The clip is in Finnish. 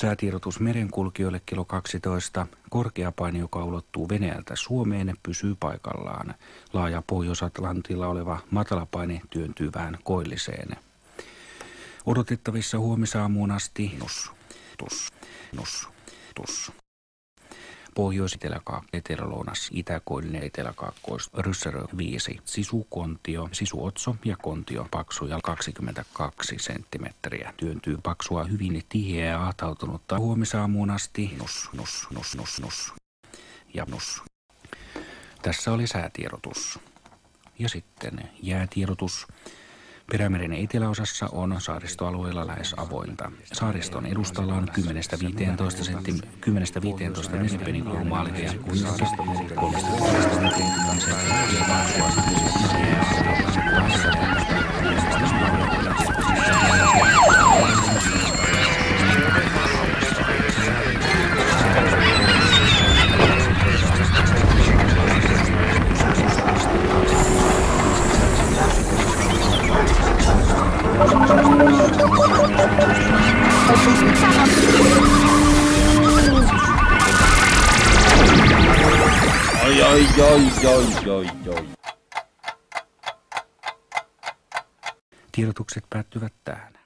Säätiedotus merenkulkijoille kello 12. Korkeapaine, joka ulottuu Venäjältä Suomeen, pysyy paikallaan. Laaja Pohjois-Atlantilla oleva matalapaine työntyy vähän koilliseen. Odotettavissa huomisaamuun asti nus. Pohjois-Etelä-Kaakkois, Etelä-Lounas, Itä-Koillinen, Etelä-Kaakkois, Ryssärö 5, Sisu-Kontio, Sisu-Otso ja Kontio paksuja 22 senttimetriä. Työntyy paksua hyvin tiheä ja ahtautunutta huomisaamuun asti nus. Tässä oli säätiedotus. Ja sitten jäätiedotus. Perämeren eteläosassa on saaristoalueella lähes avointa. Saariston edustalla on 10-15 millimetrin kulmaalisia ja 30-40 senttimetriä paksua Oi. Tiedotukset päättyvät tähän.